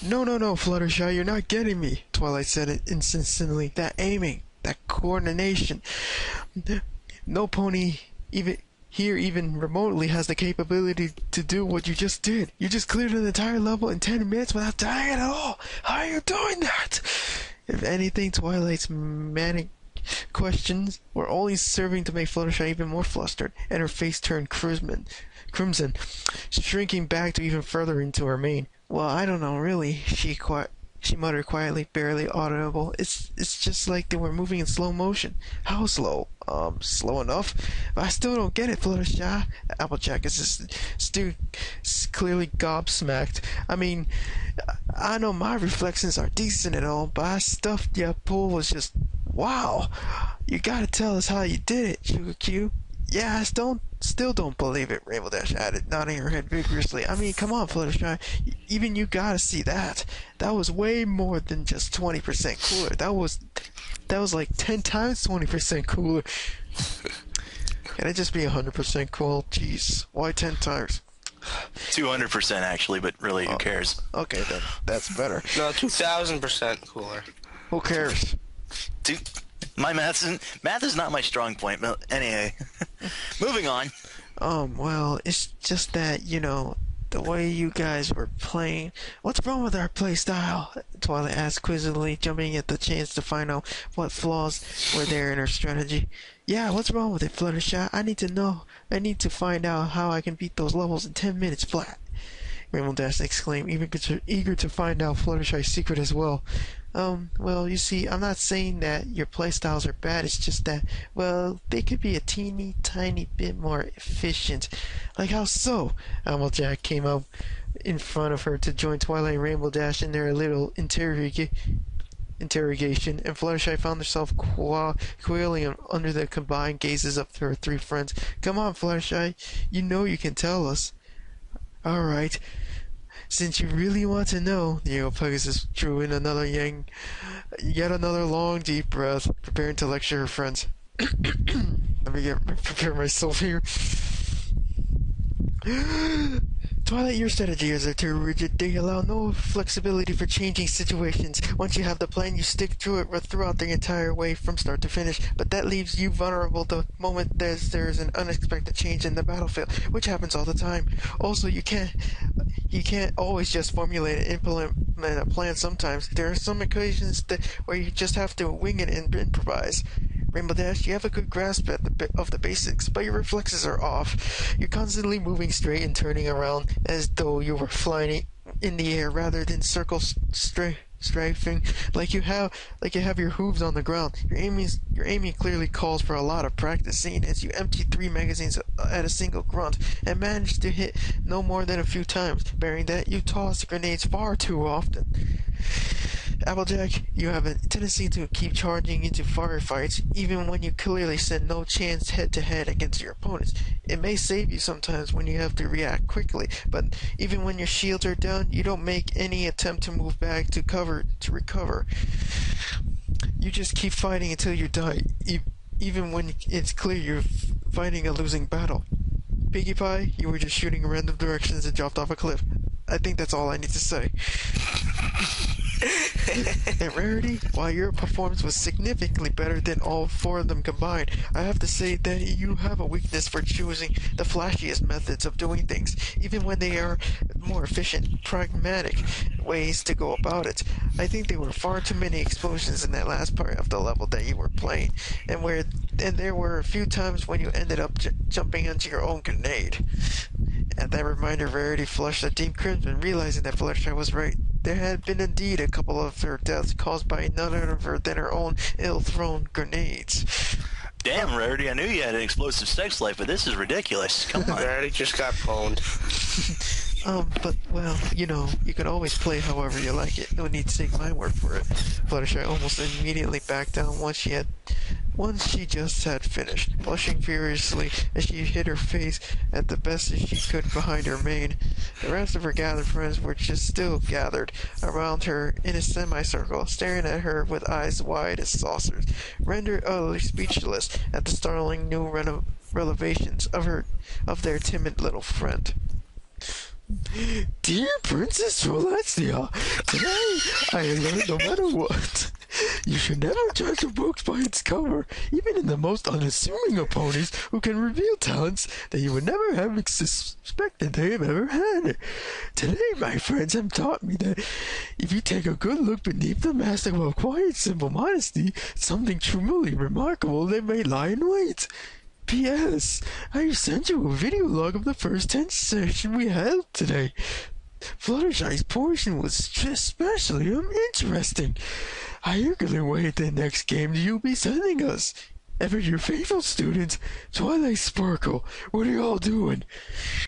No, no, no, Fluttershy, you're not getting me, Twilight said it insistently. That aiming, that coordination. No pony even remotely has the capability to do what you just did. You just cleared an entire level in 10 minutes without dying at all. How are you doing that? If anything, Twilight's manic questions were only serving to make Fluttershy even more flustered, and her face turned crimson, shrinking back to even further into her mane. Well, I don't know, really, she muttered quietly, barely audible. It's just like they were moving in slow motion. How slow? Slow enough? But I still don't get it, Fluttershy. Applejack is still clearly gobsmacked. I mean, I know my reflections are decent and all, but that stuff you pulled was just wow. You gotta tell us how you did it, Sugar Q. Yeah, I still don't believe it, Rainbow Dash added, nodding her head vigorously. I mean, come on, Fluttershy. Even you gotta see that. That was way more than just 20% cooler. That was like 10 times 20% cooler. Can it just be 100% cool? Jeez, why 10 times? 200% actually, but really, who cares? Okay, then that's better. No, 2,000% cooler. Who cares? Dude, my math is not my strong point. But anyway, moving on. Well, it's just that, the way you guys were playing. What's wrong with our play style? Twilight asked quizzically, jumping at the chance to find out what flaws were there in her strategy. Yeah, what's wrong with it, Fluttershy? I need to know. I need to find out how I can beat those levels in 10 minutes flat. Rainbow Dash exclaimed, eager to find out Fluttershy's secret as well. Well, you see, I'm not saying that your playstyles are bad, it's just that, well, they could be a teeny tiny bit more efficient. Like how so? Applejack came up in front of her to join Twilight and Rainbow Dash in their little interrogation, and Fluttershy found herself quailing under the combined gazes of her three friends. Come on, Fluttershy, you know you can tell us. Alright. Since you really want to know, the Yellow Pegasus drew in yet another long, deep breath, preparing to lecture her friends. Let me prepare myself here. Twilight, your strategies are too rigid. They allow no flexibility for changing situations. Once you have the plan, you stick to it throughout the entire way from start to finish. But that leaves you vulnerable the moment there's an unexpected change in the battlefield, which happens all the time. Also, you can't always just formulate and implement a plan. Sometimes there are some occasions where you just have to wing it and improvise. Rainbow Dash, you have a good grasp of the basics, but your reflexes are off. You're constantly moving straight and turning around as though you were flying in the air rather than circles strafing like you have your hooves on the ground. Your aiming clearly calls for a lot of practice, seeing as you empty 3 magazines at a single grunt and manage to hit no more than a few times. Bearing that, you toss grenades far too often. Applejack, you have a tendency to keep charging into firefights, even when you clearly stand no chance head-to-head against your opponents. It may save you sometimes when you have to react quickly, but even when your shields are down, you don't make any attempt to move back to recover. You just keep fighting until you die, even when it's clear you're fighting a losing battle. Piggy Pie, you were just shooting in random directions and dropped off a cliff. I think that's all I need to say. And Rarity, while your performance was significantly better than all 4 of them combined, I have to say that you have a weakness for choosing the flashiest methods of doing things, even when they are more efficient, pragmatic ways to go about it. I think there were far too many explosions in that last part of the level that you were playing, and there were a few times when you ended up jumping into your own grenade. At that reminder, Rarity flushed a deep crimson, realizing that Fluttershy was right. There had been indeed a couple of her deaths caused by none other than her own ill-thrown grenades. Damn, Rarity, I knew you had an explosive sex life, but this is ridiculous. Come on. Rarity just got pwned. But, well, you can always play however you like it. No need to take my word for it. Fluttershy almost immediately backed down once she just had finished, blushing furiously as she hid her face at the best as she could behind her mane. The rest of her gathered friends were just still gathered around her in a semicircle, staring at her with eyes wide as saucers, rendered utterly speechless at the startling new revelations of their timid little friend. Dear Princess Celestia, today I learned no matter what, you should never judge a book by its cover, even in the most unassuming of ponies who can reveal talents that you would never have suspected they have ever had. Today, my friends have taught me that if you take a good look beneath the mask of a quiet, simple modesty, something truly remarkable that may lie in wait. P.S. I sent you a video log of the first 10 sessions we held today. Fluttershy's portion was especially interesting. I eagerly await the next game you'll be sending us. Ever your faithful student, Twilight Sparkle. What are you all doing?